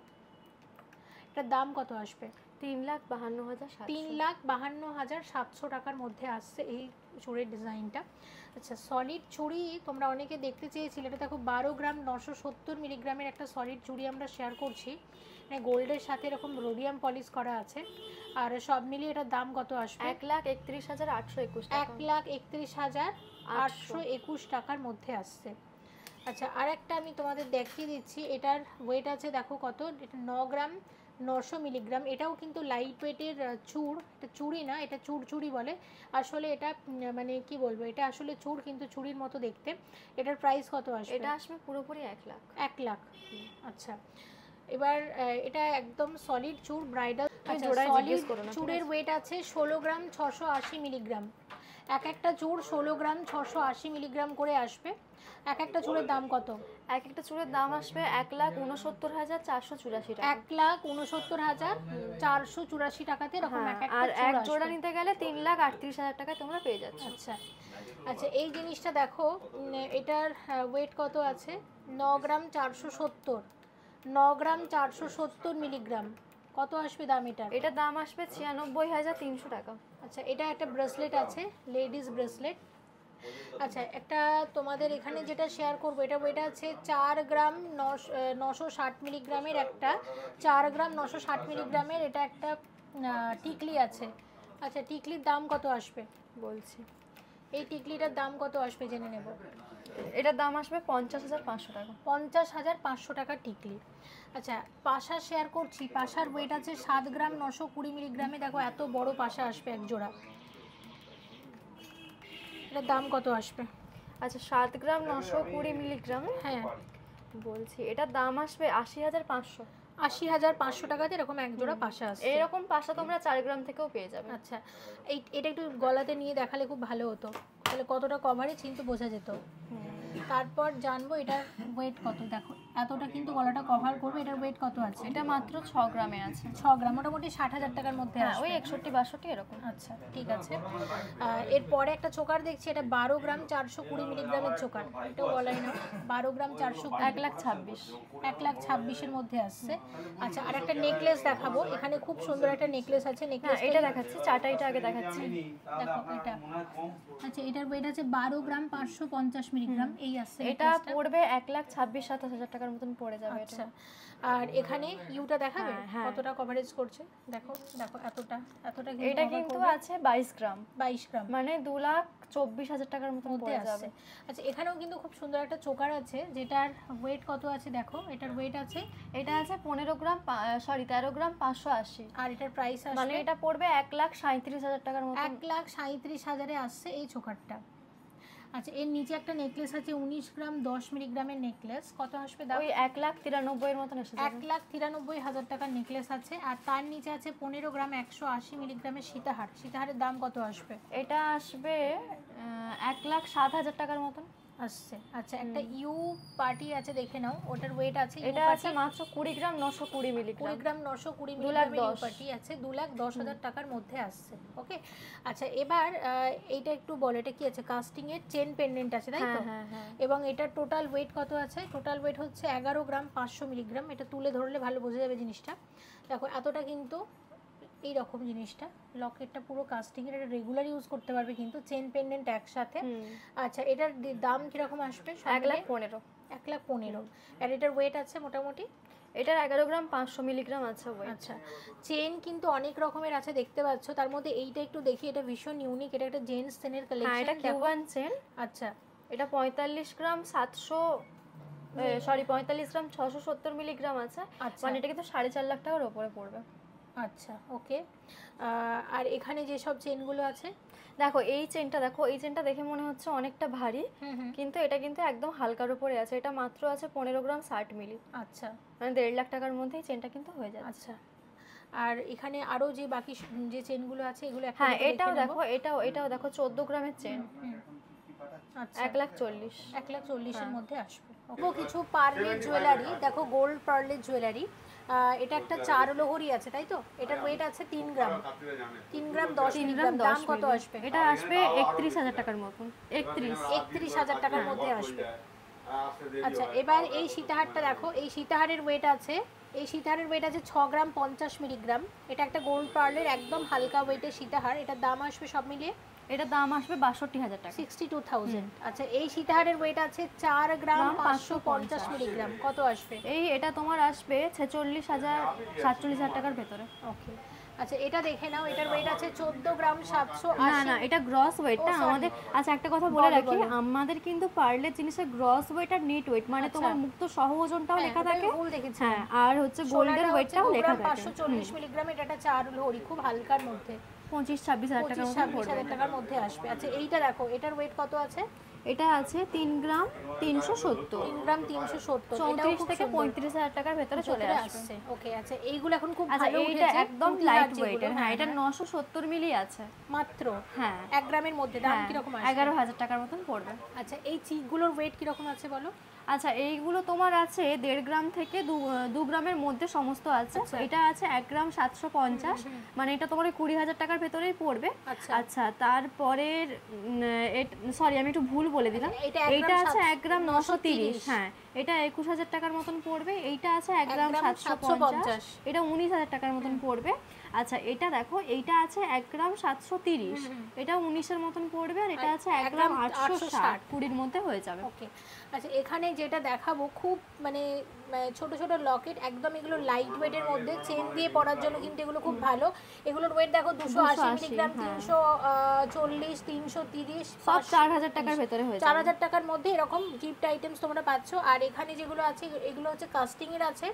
এটার দাম কত আসবে? 3,52,700। 3,52,700 টাকার মধ্যে আসছে এই চূড়ের ডিজাইনটা। আচ্ছা, সলিড চুড়ি তোমরা অনেকে দেখতে চেয়েছিলে। এটা দেখো 12 গ্রাম 970 মিলিগ্রামের একটা সলিড চুড়ি আমরা শেয়ার করছি, মানে গোল্ডের সাথে এরকম রোডিয়াম পলিশ করা আছে। আর সব মিলিয়ে এটার দাম কত আসবে? 1,31,821 টাকা। 1,31,821 টাকার মধ্যে আসছে। আচ্ছা, আর একটা আমি তোমাদের দেখিয়ে দিচ্ছি। এটার ওয়েট আছে দেখো কত, এটা 9 গ্রাম 900 মিলিগ্রাম। এটাও কিন্তু লাইট ওয়েটের চূড়, এটা চুড়ি না, এটা চুড়ি বলে আসলে। এটা মানে কি বলবো, এটা আসলে চূড় কিন্তু চুড়ির মতো দেখতে। এটার প্রাইস কত আসবে? এটা আসবে পুরোপুরি 1 লাখ। 1 লাখ। আচ্ছা, এবার এটা একদম সলিড চূড়, ব্রাইডাল। সলিড চূড়ের ওয়েট আছে 16 গ্রাম 680 মিলিগ্রাম। এক একটা চূড় 16 গ্রাম 680 মিলিগ্রাম করে আসবে। এক একটা চূড়ের দাম কত? এক একটা চূড়ের দাম আসবে 1,69,484 টাকা। 1,69,484 টাকাতে এরকম এক একটা আর এক জোড়া নিতে গেলে 3,38,000 টাকায় তোমরা পেয়ে যাচ্ছ। আচ্ছা আচ্ছা, এই জিনিসটা দেখো, এটার ওয়েট কত আছে? 9 গ্রাম 470, 9 গ্রাম 470 মিলিগ্রাম। কত আসবে দাম এটার? এটার দাম আসবে 96,300 টাকা। আচ্ছা, এটা একটা ব্রেসলেট আছে, লেডিস ব্রেসলেট। আচ্ছা, একটা তোমাদের এখানে যেটা শেয়ার করবো, এটা ওয়েট আছে 4 গ্রাম 960 মিলিগ্রামের একটা, 4 গ্রাম 960 মিলিগ্রামের এটা একটা টিকলি আছে। আচ্ছা, টিকলির দাম কত আসবে বলছি? এই টিকলিটার দাম কত আসবে জেনে নেব। এটার দাম আসবে 50,500 টাকা। 50,500 টাকার টিকলি। আচ্ছা, পাশা শেয়ার করছি। পাশার ওয়েট আছে 7 গ্রাম 920 মিলিগ্রামে। দেখো এত বড় পাশা আসবে এক জোড়া। এটার দাম কত আসবে? আচ্ছা, 7 গ্রাম 920 মিলিগ্রাম। হ্যাঁ বলছি, এটার দাম আসবে 80,500। 80,500 টাকাতে এরকম এক জোড়া পাশা আসছে। এরকম পাশা তোমরা 4 গ্রাম থেকেও পেয়ে যাবে। আচ্ছা, এটা একটু গলাতে নিয়ে দেখালে খুব ভালো হতো, তাহলে কতটা কভারেজ কিন্তু বোঝা যেত। তারপর জানবো এটার ওয়েট কত। দেখো এতটা কিন্তু গলাটা কভার করবে, এটার ওয়েট কত আছে? এটা মাত্র 6 গ্রামে আছে। 6 গ্রাম, মোটামুটি 60,000 টাকার মধ্যে হ্যাঁ, আসবে। ওই 61-62 এরকম। আচ্ছা ঠিক আছে। এরপরে একটা চোকার দেখছি, এটা 12 গ্রাম 420 মিলিগ্রামের চোকার, এটাও বলাই না। 12 গ্রাম 420, 1,26,000। 1,26,000-এর মধ্যে আসছে। আচ্ছা, আর একটা নেকলেস দেখাবো, এখানে খুব সুন্দর একটা নেকলেস আছে। নেকলেস এটা দেখাচ্ছি, চাটাইটা আগে দেখাচ্ছি। দেখো এটা, আচ্ছা এটার ওয়েট আছে 12 গ্রাম 550 মিলিগ্রাম, এই আসছে। এটা পড়বে 1,26,000-27,000 টাকার মতন পড়ে যাবে। আচ্ছা, আর এখানে ইউটা দেখাবে হ্যাঁ। কতটা কভারেজ করছে? দেখো দেখো এতটা এটা কিন্তু আছে 22 গ্রাম, 22 গ্রাম, মানে 2,24,000 টাকার মতন পড়ে যাবে। আচ্ছা, এখানেও কিন্তু খুব সুন্দর একটা চোকার আছে, যেটার ওয়েট কত আছে দেখো। এটার ওয়েট আছে, এটা আছে 15 গ্রাম, 13 গ্রাম 580। আর এটার প্রাইস আছে, মানে এটা পড়বে 1,37,000 টাকার মতন। 1,37,000-এ আসছে এই চোকারটা। আচ্ছা, এর নিচে একটা নেকলেস আছে 19 গ্রাম 10 মিলিগ্রামের নেকলেস, কত আসবে দাম? ওই 1,93,000 এর মতন এসে যাবে। 1,93,000 টাকার নেকলেস আছে। আর তার নিচে আছে 15 গ্রাম 180 মিলিগ্রামের সীতাহার, সীতাহারের দাম কত আসবে? এটা আসবে 1,07,000 টাকার মতন আসছে। আচ্ছা, একটা ইউ পার্টি আছে, দেখে নাও, ওটার ওয়েট আছে, এটা আছে মাত্র 20 গ্রাম 920 মিলিগ্রাম। 20 গ্রাম 920 মিলিগ্রামের ইউ পার্টি আছে, 2,10,000 টাকার মধ্যে আসছে। ওকে, আচ্ছা এবার এইটা একটু বলো, এটা কি আছে? কাস্টিং এর চেন পেন্ডেন্ট আছে, তাই তো? এবং এটার টোটাল ওয়েট কত আছে? টোটাল ওয়েট হচ্ছে 11 গ্রাম 500 মিলিগ্রাম। এটা তুলে ধরলে ভালো বোঝা যাবে জিনিসটা। দেখো এতটা কিন্তু এইরকম জিনিসটা, লকেটটা পুরো কাস্টিং এর, এটা রেগুলার ইউজ করতে পারবে কিন্তু, চেন পেন্ডেন্ট একসাথে। আচ্ছা, এটার দাম কিরকম আসবে? 1,15,000। 1,15,000। আর এটার ওয়েট আছে মোটামুটি, এটার 11 গ্রাম 500 মিলিগ্রাম আছে ওয়েট। আচ্ছা, চেন কিন্তু অনেক রকমের আছে দেখতে পাচ্ছ, তার মধ্যে এইটা একটু দেখি, এটা ভীষণ ইউনিক, এটা একটা জেন্টস চেনের কালেকশন। হ্যাঁ, এটা কিউবান চেন। আচ্ছা, এটা 45 গ্রাম 45 গ্রাম 670 মিলিগ্রাম আছে। মানে এটা কিন্তু 4.5 লাখ টাকার উপরে পড়বে। আচ্ছা ওকে। আর এখানে যে সব চেনগুলো আছে, দেখো এই চেনটা, দেখো এই চেনটা দেখে মনে হচ্ছে অনেকটা ভারী, কিন্তু এটা কিন্তু একদম হালকার উপরে আছে। এটা মাত্র আছে 15 গ্রাম 60 মিলি। আচ্ছা, মানে 1.5 লাখ টাকার মধ্যেই চেনটা কিন্তু হয়ে যাচ্ছে। আচ্ছা, আর এখানে আরো যে বাকি যে চেনগুলো আছে এগুলো একটা, হ্যাঁ এটাও দেখো, এটাও দেখো 14 গ্রামের চেন। আচ্ছা, 1,40,000। 1,40,000-এর মধ্যে আসবে। কিছু পার্লের জুয়েলারি দেখো, গোল্ড পার্লের জুয়েলারি। এটা একটা 4 লহরি আছে, তাই তো? এটার ওয়েট আছে 3 গ্রাম, 3 গ্রাম 10 মিলিগ্রাম। দাম কত আসবে? এটা আসবে 31,000 টাকার মতন। 31,000 টাকার মধ্যে আসবে। আচ্ছা, এবার এই সীতাহারটা দেখো, এই সীতাহারের ওয়েট আছে, এই সীতাহারের ওয়েট আছে 6 গ্রাম 50 মিলিগ্রাম। এটা একটা গোল্ড পার্লের একদম হালকা ওয়েটের সীতাহার। এটার দাম আসবে সব মিলিয়ে, এটার দাম আসবে 62,000 টাকা, 62,000। আচ্ছা, এই সীতাহারের ওয়েট আছে 4 গ্রাম 550 মিলিগ্রাম, কত আসবে? এটা তোমার আসবে 46,000-47,000 টাকার ভেতরে। ওকে, আচ্ছা এটা দেখে নাও, এটার ওয়েট আছে 14 গ্রাম 780। না, এটা গ্রস ওয়েটটা আমাদের। আচ্ছা, একটা কথা বলে রাখি, আমাদের কিন্তু পার্লের জিনিসের গ্রস ওয়েট আর নেট ওয়েট, মানে তোমার মুক্ত সহ ওজনটাও লেখা থাকে। হ্যাঁ, আর হচ্ছে গোল্ডের ওয়েটটাও লেখা থাকে। 540 মিলিগ্রাম, এটা একটা 4 লহরি, খুব হালকার মধ্যে, 25-26,000 টাকার মধ্যে আসবে। আচ্ছা, এইটা দেখো, এটার ওয়েট কত আছে? এটা আছে 3 গ্রাম 370। 3 গ্রাম 370, 34 থেকে 35,000 টাকার ভেতরে চলে আসছে। ওকে, আচ্ছা এইগুলো এখন খুব আচ্ছা, ভালো এইটা উঠেছে, একদম লাইট ওয়েটের। হ্যাঁ, এটা 970 মিলি আছে মাত্র। হ্যাঁ, 1 গ্রামের মধ্যে। দাম কি রকম আসবে? 11,000 টাকার মতন পড়বে। আচ্ছা, এই চিকগুলোর ওয়েট কি রকম আছে বলো? আচ্ছা, এইগুলো তোমার আছে 1.5 গ্রাম থেকে 2 গ্রামের মধ্যে সমস্ত আছে। এটা আছে 1 গ্রাম 750, মানে এটা তোমার 20,000 টাকার ভেতরেই পড়বে। আচ্ছা, তারপরের সরি আমি একটু ভুল বলে দিলাম, এইটা আছে 1 গ্রাম 930। হ্যাঁ, এটা 21,000 টাকার মতন পড়বে। এইটা আছে 1 গ্রাম 750, এটা 19,000 টাকার মতন পড়বে। আচ্ছা, এটা দেখো, এইটা আছে 1 গ্রাম 730, এটা 19-এর মতন পড়বে। আর এটা আছে 1 গ্রাম 860, 20-র মধ্যে হয়ে যাবে। ওকে, আচ্ছা এখানে যেটা দেখাবো খুব মানে ছোট ছোট লকেট, একদম এগুলো লাইট ওয়েটের মধ্যে, চেন দিয়ে পরার জন্য কিন্তু এগুলো খুব ভালো। এগুলোর ওয়েট দেখো 280 মিলিগ্রাম, 340, 330, সব 4,000 টাকার ভেতরে হয়ে যাবে। 4,000 টাকার মধ্যে এরকম গিফট আইটেমস তোমরা পাচ্ছ। আর এখানে যেগুলো আছে এগুলো হচ্ছে কাস্টিং এর আছে,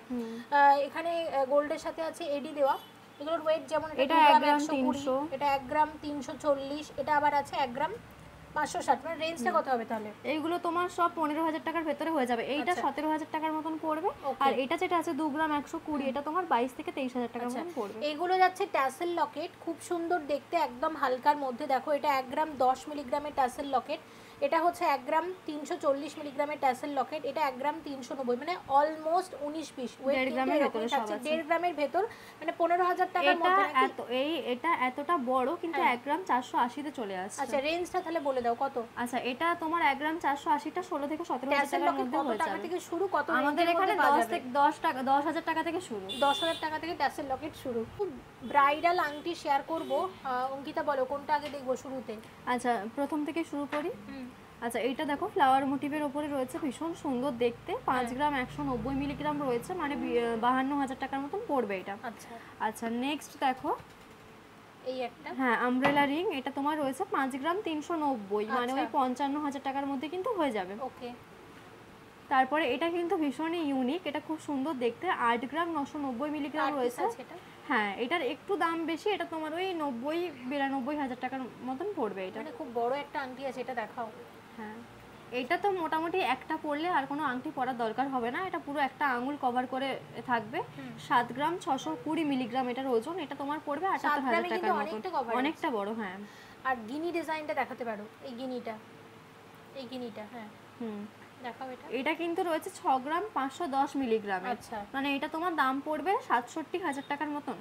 এখানে গোল্ডের সাথে আছে এডি দেওয়া। এগুলোর ওয়েট যেমন এটা 1 গ্রাম 300, এটা 1 গ্রাম 340, এটা আবার আছে 1 গ্রাম 560। মানে রেঞ্জটা কত হবে তাহলে? এইগুলো তোমার সব 15,000 টাকার ভেতরে হয়ে যাবে। এইটা 17,000 টাকার মতন পড়বে। আর এটা যেটা আছে 2 গ্রাম 120, এটা তোমার 22 থেকে 23,000 টাকার মতন পড়বে। এগুলো যাচ্ছে ট্যাসেল লকেট, খুব সুন্দর দেখতে, একদম হালকার মধ্যে। দেখো, এটা 1 গ্রাম 10 মিলিগ্রামের ট্যাসেল লকেট। এটা হচ্ছে 1 গ্রাম 340 মিলিগ্রামের ট্যাসেল লকেট, এটা 1 গ্রাম 390, মানে অলমোস্ট 19 পিস, ওয়েট 1.5 গ্রামের ভেতরে সব আছে, 1.5 গ্রামের ভেতর, মানে 15,000 টাকার মধ্যে নাকি? এটা এতটা বড় কিন্তু 1 গ্রাম 480 তে চলে আসছে। আচ্ছা রেঞ্জটা তাহলে বলে দাও কত? আচ্ছা এটা তোমার 1 গ্রাম 480 টা 16 থেকে 17,000 টাকার মধ্যে হয়ে যাবে। টাকা থেকে শুরু, কত আমাদের এখানে 10,000 টাকা থেকে শুরু, 10,000 টাকা থেকে ট্যাসেল লকেট শুরু। ব্রাইডাল আংটি শেয়ার করব, অঙ্কিতা বলো কোনটা আগে দেখবো শুরুতে? আচ্ছা প্রথম থেকে শুরু করি। আচ্ছা এইটা দেখো ফ্লাওয়ার মোটিভের উপরে রয়েছে, ভীষণ সুন্দর দেখতে, 5 গ্রাম 190 মিলিগ্রাম রয়েছে, মানে 52,000 টাকার মতন পড়বে এটা। আচ্ছা আচ্ছা নেক্সট দেখো এই একটা, হ্যাঁ আমব্রেলা রিং, এটা তোমার রয়েছে 5 গ্রাম 390, মানে ওই 55,000 টাকার মধ্যে কিন্তু হয়ে যাবে। ওকে। তারপরে এটা কিন্তু ভীষণই ইউনিক, এটা খুব সুন্দর দেখতে, 8 গ্রাম 990 মিলিগ্রাম রয়েছে। হ্যাঁ এটার একটু দাম বেশি, এটা তোমার ওই 90-92,000 টাকার মতন পড়বে এটা। মানে খুব বড় একটা আংটি আছে, এটা দেখাও। হ্যাঁ এটা তো মোটামুটি একটা পরলে আর কোনো আংটি পরার দরকার হবে না, এটা পুরো একটা আঙুল কভার করে থাকবে। 7 গ্রাম 620 মিলিগ্রাম এটার ওজন, এটা তোমার পড়বে 78,000 টাকার মতন, অনেকটা বড়। হ্যাঁ আর গিনি ডিজাইনটা দেখাতে পারো, এই গিনিটা, এই গিনিটা, হ্যাঁ দেখাও এটা। এটা কিন্তু রয়েছে 6 গ্রাম 510 মিলিগ্রাম। আচ্ছা মানে এটা তোমার দাম পড়বে 67,000 টাকার মতন।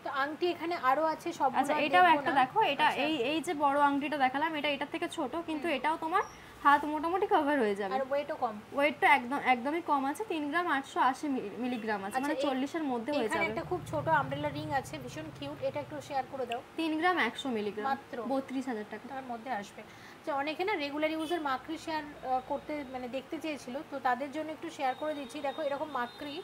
তো আংটি এখানে আরো আছে সব। আচ্ছা এটাও একটা দেখো, এটা এই যে বড় আংটিটা দেখালাম, এটা এটার থেকে ছোট, কিন্তু এটাও তোমার হাত মোটামুটি কভার হয়ে যাবে। আর ওয়েটও কম, ওয়েটটা একদমই কম আছে, 3 গ্রাম 880 মিলিগ্রাম আছে, মানে 40 এর মধ্যে হয়ে যাবে। এখানে একটা খুব ছোট আমব্রেলা রিং আছে, ভীষণ কিউট, এটা একটু শেয়ার করে দাও। 3 গ্রাম 100 মিলিগ্রাম, মাত্র 32,000 টাকা তার মধ্যে আসবে। যে অনেকে না রেগুলার ইউজের মাকড়ি শেয়ার করতে মানে দেখতে চেয়েছিল, তো তাদের জন্য একটু শেয়ার করে দিচ্ছি। দেখো এরকম মাকড়ি,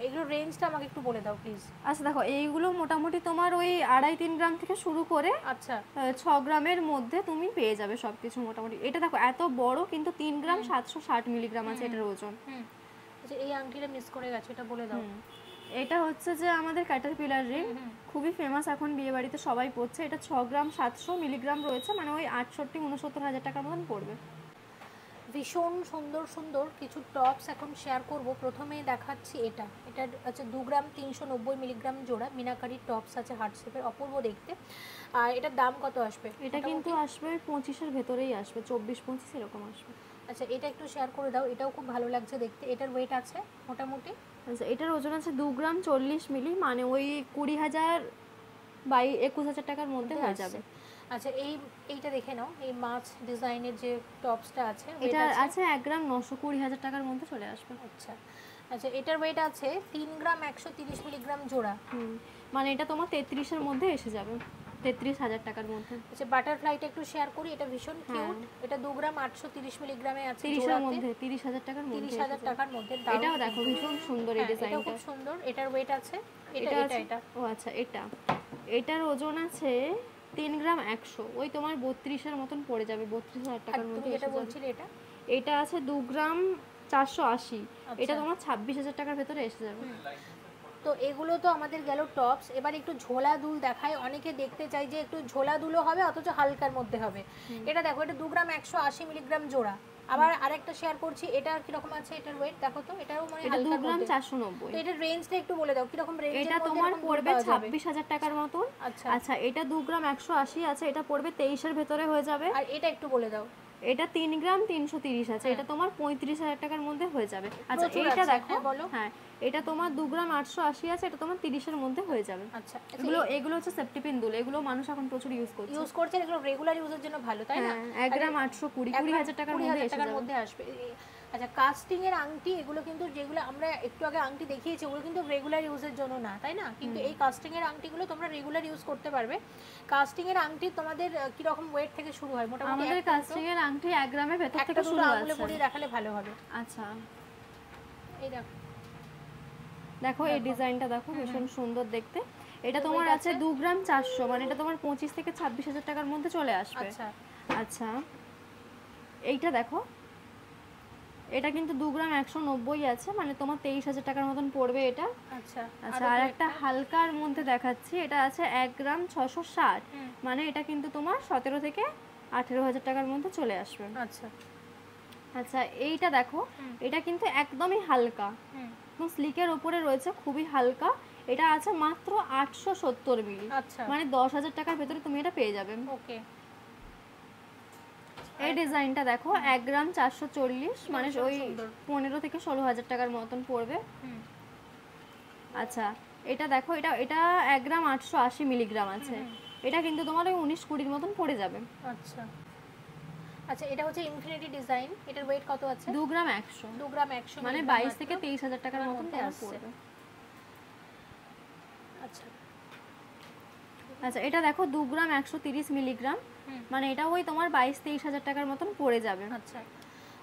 এগুলো রেঞ্জটা আমাকে একটু বলে দাও প্লিজ। আচ্ছা দেখো এইগুলো মোটামুটি তোমার ওই 2.5-3 গ্রাম থেকে শুরু করে আচ্ছা 6 গ্রামের মধ্যে তুমি পেয়ে যাবে সবকিছু মোটামুটি। এটা দেখো এত বড়, কিন্তু 3 গ্রাম 760 মিলিগ্রাম আছে এটার ওজন। আচ্ছা এই আংটিটা মিস করে গেছে, এটা বলে দাও। এটা হচ্ছে যে আমাদের ক্যাটারপিলার রিং, খুবই ফেমাস, এখন বিয়ে বাড়িতে সবাই পরছে। এটা 6 গ্রাম 700 মিলিগ্রাম রয়েছে, মানে ওই 68-69,000 টাকার মতন পড়বে। ভীষণ সুন্দর সুন্দর কিছু টপস এখন শেয়ার করব। প্রথমে দেখাচ্ছি এটা আছে 2 গ্রাম 390 মিলিগ্রাম জোড়া মিনাকারি টপস আছে, হার্ট শেপের, অপূর্ব দেখতে। আর এটার দাম কত আসবে? এটা কিন্তু আসবে 25-এর ভেতরেই আসবে, 24-25 এরকম আসবে। আচ্ছা এটা একটু শেয়ার করে দাও, এটাও খুব ভালো লাগছে দেখতে। এটার ওয়েট আছে মোটামুটি, আচ্ছা এটার ওজন আছে 2 গ্রাম 40 মিলি, মানে ওই 20,000 বা 21,000 টাকার মধ্যে হয়ে যাবে। আচ্ছা এইটা দেখে নাও, এই মাছ ডিজাইনের যে টপসটা আছে, এটা আছে 1 গ্রাম 920,000 টাকার মধ্যে চলে আসবে। আচ্ছা আচ্ছা এটার ওয়েট আছে 3 গ্রাম 130 মিলিগ্রাম জোড়া, মানে এটা তোমার 33-এর মধ্যে এসে যাবে, 33,000 টাকার মধ্যে। আচ্ছা বাটারফ্লাইটা একটু শেয়ার করি, এটা ভীষণ কিউট। এটা 2 গ্রাম 830 মিলিগ্রামে আছে, 30-এর মধ্যে, 30,000 টাকার মধ্যে, 30,000 টাকার মধ্যে। এটাও দেখো ভীষণ সুন্দর এই ডিজাইনটা, এটা খুব সুন্দর। এটার ওয়েট আছে এটা ও আচ্ছা এটার ওজন আছে 3 গ্রাম 100, ওই তোমার 32-এর মতন পড়ে যাবে, 32,000 টাকার মধ্যে। এটা বলছিলে এটা আছে 2 গ্রাম 480, এটা তোমার 26,000 টাকার ভেতরে এসে যাবে। তো এগুলো তো আমাদের গেল টপস। এবার একটু ঝোলা দুল দেখায়, অনেকে দেখতে চাই যে একটু ঝোলা দুলও হবে অথচ হালকার মধ্যে হবে। এটা দেখো, এটা 2 গ্রাম 180 মিলিগ্রাম জোড়া। আবার আরেকটা শেয়ার করছি, এটা কি রকম আছে, এটার ওয়েট দেখো তো, এটাও মানে এটা 2 গ্রাম 490। তো এটার রেঞ্জটা একটু বলে দাও কি রকম রেঞ্জের মধ্যে? এটা তোমার পড়বে 26,000 টাকার মতন। আচ্ছা এটা 2 গ্রাম 180 আছে, এটা পড়বে 23-এর ভেতরে হয়ে যাবে। আর এটা একটু বলে দাও। এটা 3 গ্রাম 330 আছে, এটা তোমার 35,000 টাকার মধ্যে হয়ে যাবে। আচ্ছা এইটা দেখো, হ্যাঁ এটা তোমার 2 গ্রাম 880 আছে, এটা তোমার 30-এর মধ্যে হয়ে যাবে। আচ্ছা এগুলো হচ্ছে সেফটি পিন দুল, এগুলো মানুষ এখন প্রচুর ইউজ করছে, এগুলো রেগুলার ইউজের জন্য ভালো, তাই না? 1 গ্রাম 820, 20,000 টাকার মধ্যে আসবে। আচ্ছা কাস্টিং এর আংটি, এগুলো কিন্তু যেগুলো আমরা একটু আগে আংটি দেখিয়েছি, ওগুলো কিন্তু রেগুলার ইউজের জন্য না, তাই না? কিন্তু এই কাস্টিং এর আংটিগুলো তোমরা রেগুলার ইউজ করতে পারবে। কাস্টিং এর আংটি তোমাদের কি রকম ওয়েট থেকে শুরু হয়? মোটামুটি আমাদের কাস্টিং এর আংটি 1 গ্রামের ভেতর থেকে শুরু আছে। আঙুলে পরিয়ে দেখালে ভালো হবে। আচ্ছা এই দেখো এই ডিজাইনটা দেখো, ভীষণ সুন্দর দেখতে। এটা তোমার আছে 2 গ্রাম 400, মানে এটা তোমার 25 থেকে 26,000 টাকার মধ্যে চলে আসবে। আচ্ছা এইটা দেখো, এটা কিন্তু 2 গ্রাম 190 আছে, মানে তোমার 23,000 টাকার মতন পড়বে এটা। আচ্ছা আর একটা হালকার মধ্যে দেখাচ্ছি, এটা আছে 1 গ্রাম 660, মানে এটা কিন্তু তোমার 17 থেকে 18,000 টাকার মধ্যে চলে আসবে। আচ্ছা এইটা দেখো, এটা কিন্তু একদমই হালকা, স্লিকের উপরে রয়েছে, খুবই হালকা। এটা আছে মাত্র 870 মিলি, মানে 10,000 টাকার ভেতরে তুমি এটা পেয়ে যাবে। এই ডিজাইনটা দেখো 1 গ্রাম 440, মানে ওই 15 থেকে 16,000 টাকার মতন পড়বে। আচ্ছা এটা দেখো, এটা এটা 1 গ্রাম 880 মিলিগ্রাম আছে। এটা কিন্তু তোমার ওই 19-20 মতন পড়ে যাবে। আচ্ছা আচ্ছা, এটা হচ্ছে ইনফিনিটি ডিজাইন, এটার ওয়েট কত আছে? 2 গ্রাম 100, 2 গ্রাম 100, মানে 22 থেকে 23,000 টাকার মতন পড়বে। আচ্ছা আচ্ছা এটা দেখো 2 গ্রাম 130 মিলিগ্রাম, মানে এটা ওই তোমার 22-23,000 টাকার মতন পড়ে যাবে। আচ্ছা,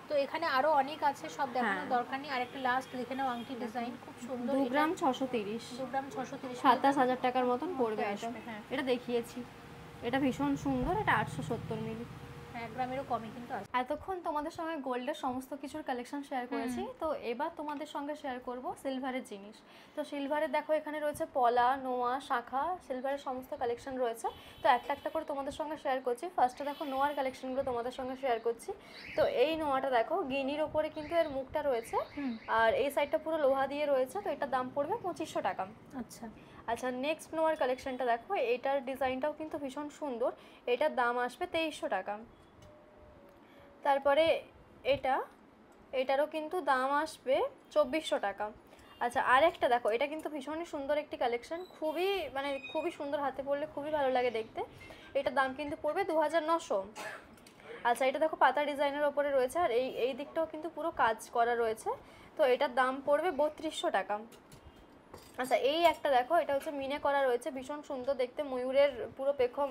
তো এখানে আরো অনেক আছে, সব দেখানোর দরকার নেই। আরেকটা লাস্ট দেখে নাও, আংটি ডিজাইন খুব সুন্দর। 2 গ্রাম 630, 2 গ্রাম 630, 27,000 টাকার মতন পড়বে এটা। এটা দেখিয়েছি, এটা ভীষণ সুন্দর, এটা 870 মিলি। 1 গ্রামেরও কমে কিন্তু আছে। এতক্ষণ তোমাদের সঙ্গে গোল্ডের সমস্ত কিছুর কালেকশন শেয়ার করেছি, তো এবার তোমাদের সঙ্গে শেয়ার করব সিলভারের জিনিস। তো সিলভারের দেখো এখানে রয়েছে পলা, নোয়া, শাখা, সিলভারের সমস্ত কালেকশন রয়েছে। তো একটা একটা করে তোমাদের সঙ্গে শেয়ার করছি। ফার্স্টে দেখো নোয়ার কালেকশনগুলো তোমাদের সঙ্গে শেয়ার করছি। তো এই নোয়াটা দেখো গিনির ওপরে কিন্তু এর মুখটা রয়েছে, আর এই সাইডটা পুরো লোহা দিয়ে রয়েছে। তো এটার দাম পড়বে 2500 টাকা। আচ্ছা আচ্ছা নেক্সট নোয়ার কালেকশনটা দেখো, এটার ডিজাইনটাও কিন্তু ভীষণ সুন্দর, এটার দাম আসবে 2300 টাকা। তারপরে এটারও কিন্তু দাম আসবে 2400 টাকা। আচ্ছা আরেকটা দেখো, এটা কিন্তু ভীষণই সুন্দর একটি কালেকশন, খুবই সুন্দর, হাতে পরলে খুবই ভালো লাগে দেখতে। এটার দাম কিন্তু পড়বে 2900। আচ্ছা এটা দেখো পাতা ডিজাইনের ওপরে রয়েছে, আর এই দিকটাও কিন্তু পুরো কাজ করা রয়েছে। তো এটার দাম পড়বে 3200 টাকা। আচ্ছা এই একটা দেখো, এটা হচ্ছে মিনে করা রয়েছে, ভীষণ সুন্দর দেখতে, ময়ূরের পুরো পেখম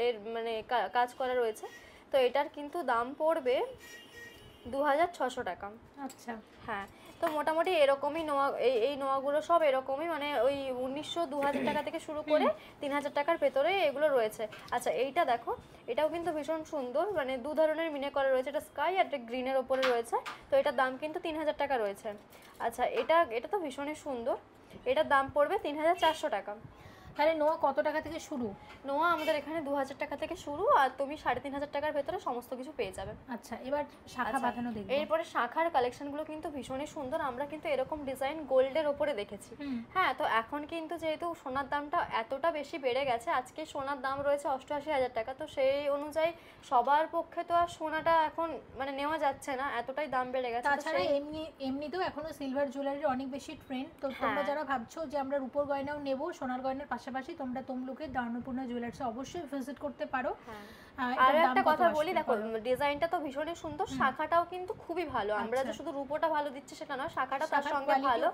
এর মানে কাজ করা রয়েছে। তো এটার কিন্তু দাম পড়বে 2600 টাকা। আচ্ছা হ্যাঁ, তো মোটামুটি এরকমই নোয়া, এই নোয়াগুলো সব এরকমই, মানে ওই 1900-2000 টাকা থেকে শুরু করে 3000 টাকার ভেতরে এগুলো রয়েছে। আচ্ছা এইটা দেখো, এটাও কিন্তু ভীষণ সুন্দর, মানে দু ধরনের মিনে করা রয়েছে, এটা স্কাই আর গ্রিনের ওপরে রয়েছে। তো এটার দাম কিন্তু 3000 টাকা রয়েছে। আচ্ছা এটা তো ভীষণই সুন্দর, এটার দাম পড়বে 3400 টাকা। তাহলে নোয়া কত টাকা থেকে শুরু? নোয়া আমাদের এখানে 2000 টাকা থেকে শুরু, আর তুমি 3500 টাকার ভেতরে সমস্ত কিছু পেয়ে যাবে। আচ্ছা এবার শাখা বাঁধানো দেখব। এরপরে শাখার কালেকশনগুলো কিন্তু ভীষণই সুন্দর, আমরা কিন্তু এরকম ডিজাইন গোল্ডের ওপরে দেখেছি। হ্যাঁ, তো এখন কিন্তু যেহেতু সোনার দামটা এতটা বেশি বেড়ে গেছে, আজকে সোনার দাম রয়েছে 88,000 টাকা, তো সেই অনুযায়ী সবার পক্ষে তো আর সোনাটা এখন মানে নেওয়া যাচ্ছে না, এতটাই দাম বেড়ে গেছে। তাছাড়া এমনিতেও এখনো সিলভার জুয়েলারির অনেক বেশি ট্রেন্ড। তো তোমরা যারা ভাবছো যে আমরা রূপোর গয়নাও নেব, সোনার গয়নার পাশাপাশি তোমরা তমলুকের দার্ণপূর্ণা জুয়েলার্সে অবশ্যই ভিজিট করতে পারো। আর একটা কথা বলি, দেখো ডিজাইনটা তো ভীষণই সুন্দর, শাখাটাও কিন্তু খুবই ভালো। আমরা যে শুধু রূপোটা ভালো দিচ্ছি সেটা নয়, শাখাটা তার সঙ্গে ভালো,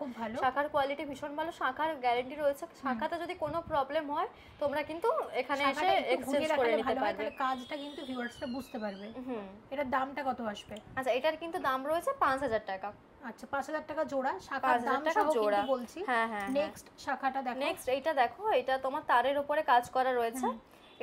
শাখার কোয়ালিটি ভীষণ ভালো, শাখার গ্যারান্টি রয়েছে। শাখাতে যদি কোনো প্রবলেম হয় তোমরা কিন্তু এখানে এসে এক্সচেঞ্জ করে নিতে পারবে। কাজটা কিন্তু ভিউয়ার্সরা বুঝতে পারবে। এটার দামটা কত আসবে? আচ্ছা এটার কিন্তু দাম রয়েছে 5000 টাকা। আচ্ছা 5000 টাকা জোড়া, শাখার দাম সহ কিন্তু বলছি। হ্যাঁ নেক্সট শাখাটা দেখো। নেক্সট এইটা দেখো, এটা তোমার তারের উপরে কাজ করা রয়েছে,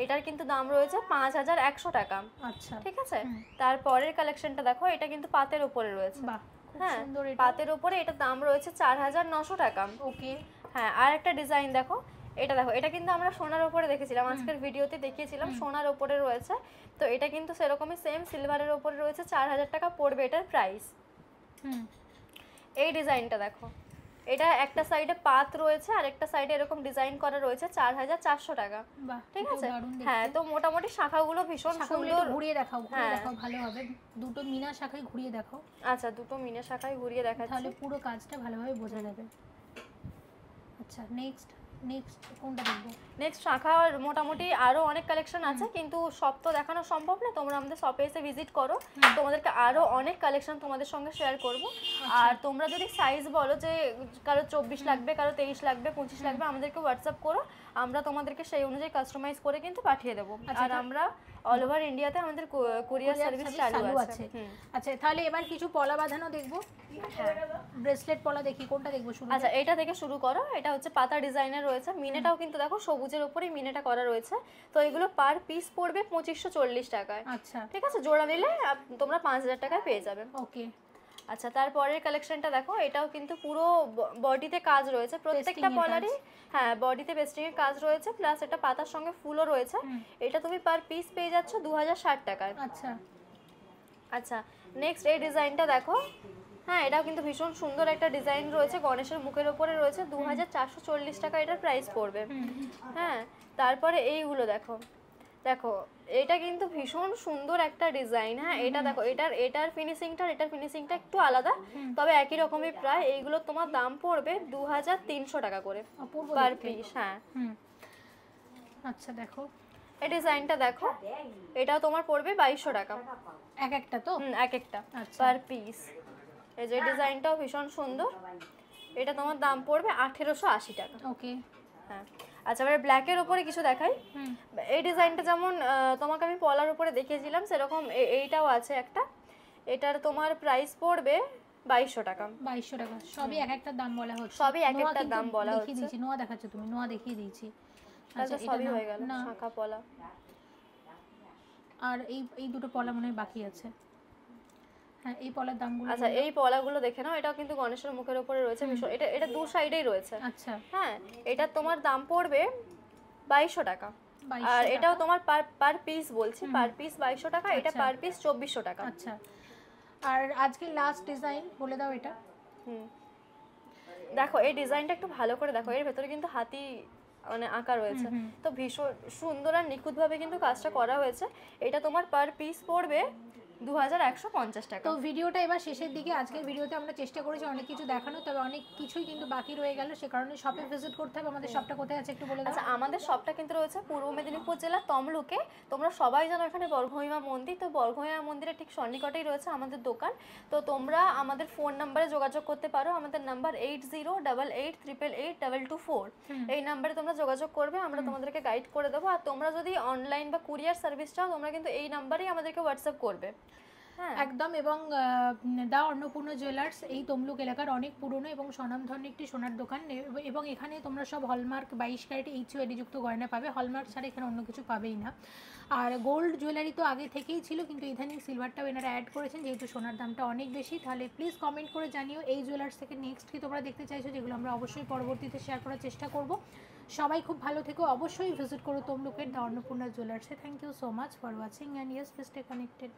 এটার কিন্তু দাম রয়েছে 5100 টাকা। আচ্ছা ঠিক আছে, তারপরের কালেকশনটা দেখো, এটা কিন্তু পাতের উপরে রয়েছে। বাহ খুব হ্যাঁ সুন্দর, পাতের উপরে, এটার দাম রয়েছে 4900 টাকা। ওকে হ্যাঁ, আর একটা ডিজাইন দেখো, এটা দেখো, এটা কিন্তু আমরা সোনার উপরে দেখেছিলাম, আজকের ভিডিওতে দেখিয়েছিলাম সোনার উপরে রয়েছে। তো এটা কিন্তু সেরকমই সেম সিলভারের উপরে রয়েছে, 4000 টাকা পড়বে এটার প্রাইস। এই ডিজাইনটা দেখো, এটা একটা সাইডে পাত রয়েছে আর একটা সাইডে এরকম ডিজাইন করা রয়েছে, 4400 টাকা। ঠিক আছে, হ্যাঁ তো মোটামুটি শাখাগুলো ভীষণ সুন্দর। ঘুরিয়ে দেখাও ভালো হবে, দুটো মিনা শাখায় ঘুরিয়ে দেখাও। আচ্ছা দুটো মিনা শাখায় ঘুরিয়ে দেখাচ্ছি, তাহলে পুরো কাজটা ভালোভাবে বোঝা যাবে। আচ্ছা নেক্সট কোনটা দেখবো? নেক্সট শাখার মোটামুটি আরো অনেক কালেকশন আছে, কিন্তু সব তো দেখানো সম্ভব না। তোমরা আমাদের শপে এসে ভিজিট করো, তোমাদেরকে আরো অনেক কালেকশন তোমাদের সঙ্গে শেয়ার করব। আর তোমরা যদি সাইজ বলো যে কারো 24 লাগবে, কারো 23 লাগবে, 25 লাগবে, আমাদেরকে হোয়াটসঅ্যাপ করো, আমরা তোমাদেরকে সেই অনুযায়ী কাস্টমাইজ করে কিন্তু পাঠিয়ে দেবো। আর আমরা অল ওভার ইন্ডিয়াতে আমাদের কুরিয়ার সার্ভিস চালু আছে। আচ্ছা তাহলে এবার কিছু পলা বাঁধানো দেখবো। ব্রেসলেট পলা দেখি, কোনটা দেখবো শুরু? আচ্ছা এটা থেকে শুরু করো, এটা হচ্ছে পাতা ডিজাইনের রয়েছে, মিনেটাও কিন্তু দেখো সবুজের উপরেই মিনেটা করা রয়েছে। তো এগুলো পার পিস পড়বে 2540 টাকায়। আচ্ছা ঠিক আছে, জোড়া নিলে তোমরা 5000 টাকায় পেয়ে যাবে। ওকে আচ্ছা তারপরের কালেকশনটা দেখো, এটাও কিন্তু পুরো বডিতে কাজ রয়েছে, প্রত্যেকটা পলারই হ্যাঁ বডিতে পেস্টিং এর কাজ রয়েছে, প্লাস এটা পাতার সঙ্গে ফুলও রয়েছে। এটা তুমি পার পিস পেয়ে যাচ্ছ 2060 টাকায়। আচ্ছা আচ্ছা নেক্সট এই ডিজাইনটা দেখো, হ্যাঁ এটাও কিন্তু ভীষণ সুন্দর একটা ডিজাইন রয়েছে, গণেশের মুখের উপরে রয়েছে, 2440 টাকা এটার প্রাইস পড়বে। হ্যাঁ তারপরে এইগুলো দেখো, দেখো এটা কিন্তু ভীষণ সুন্দর একটা ডিজাইন। হ্যাঁ, এটা দেখো এটার ফিনিশিংটা একটু আলাদা, তবে একই রকমই প্রায়। এইগুলো তোমার দাম পড়বে 2300 টাকা করে পার পিস। হ্যাঁ, আচ্ছা দেখো এই ডিজাইনটা দেখো, এটাও তোমার পড়বে 2200 টাকা এক একটা, তো এক একটা পার পিস। এই যে ডিজাইনটাও ভীষণ সুন্দর, এটা তোমার দাম পড়বে 1880 টাকা। ওকে, হ্যাঁ। আচ্ছা, এবার ব্ল্যাকের উপরে কিছু দেখাই। এই ডিজাইনটা যেমন তোমাকে আমি পলার উপরে দেখিয়েছিলাম, সেরকম এইটাও আছে একটা। এটার তোমার প্রাইস পড়বে 2200 টাকা। 2200 টাকা। সবই এক একটা দাম বলা হচ্ছে, সবই এক একটা দাম বলা হচ্ছে। দেখিয়ে দিয়েছি, নোয়া দেখাচ্ছ তুমি, নোয়া দেখিয়ে দিয়েছি। আচ্ছা, সবই হয়ে গেল, শাখা পলা। আর এই দুটো পলা মনে হয় বাকি আছে। হ্যাঁ, এই পলার দামগুলো। আচ্ছা, এই পলাগুলো দেখে নাও, এটা কিন্তু গণেশের মুখের উপরে রয়েছে। এটা দু সাইডেই রয়েছে। আচ্ছা, হ্যাঁ, এটা তোমার দাম পড়বে 2200 টাকা। আর এটাও তোমার পার পিস বলছি, পার পিস 2200 টাকা, এটা পার পিস 2400 টাকা। আচ্ছা, আর আজকে লাস্ট ডিজাইন বলে দাও এটা। দেখো এই ডিজাইনটা একটু ভালো করে দেখো, এর ভেতরে কিন্তু হাতি মানে আঁকা রয়েছে, তো ভীষণ সুন্দর আর নিখুঁতভাবে কিন্তু কাজটা করা হয়েছে। এটা তোমার পার পিস পড়বে 2150 টাকা। তো ভিডিওটা এবার শেষের দিকে। আজকের ভিডিওতে আমরা চেষ্টা করেছি অনেক কিছু দেখানো, তবে অনেক কিছুই কিন্তু বাকি রয়ে গেল, সে কারণে শপে ভিজিট করতে হবে। আমাদের শপটা কোথায় আছে একটু বলে দাও। আচ্ছা, আমাদের শপটা কিন্তু রয়েছে পূর্ব মেদিনীপুর জেলার তমলুকে। তোমরা সবাই জানো এখানে বর্গভীমা মন্দির, তো বর্গভীমা মন্দিরের ঠিক সন্নিকটেই রয়েছে আমাদের দোকান। তো তোমরা আমাদের ফোন নাম্বারে যোগাযোগ করতে পারো। আমাদের নাম্বার 8088882224। এই নাম্বারে তোমরা যোগাযোগ করবে, আমরা তোমাদেরকে গাইড করে দেবো। আর তোমরা যদি অনলাইন বা কুরিয়ার সার্ভিস চাও, তোমরা কিন্তু এই নাম্বারেই আমাদেরকে হোয়াটসঅ্যাপ করবে। একদম। এবং দা অন্নপূর্ণা জুয়েলার্স এই তমলুক এলাকার অনেক পুরনো এবং স্বনামধন্য একটি সোনার দোকান, এবং এখানে তোমরা সব হলমার্ক 22 ক্যারেট HUID যুক্ত গয়না পাবে। হলমার্ক ছাড়া এখানে অন্য কিছু পাবেই না। আর গোল্ড জুয়েলারি তো আগে থেকেই ছিল, কিন্তু ইদানিং সিলভারটাও এনারা অ্যাড করেছেন, যেহেতু সোনার দামটা অনেক বেশি। তাহলে প্লিজ কমেন্ট করে জানিও এই জুয়েলার্স থেকে নেক্সট কি তোমরা দেখতে চাইছো, যেগুলো আমরা অবশ্যই পরবর্তীতে শেয়ার করার চেষ্টা করব। সবাই খুব ভালো থেকো, অবশ্যই ভিজিট করো তমলুকের দা অন্নপূর্ণা জুয়েলার্সে। Thank you so much for watching and yes, please stay connected.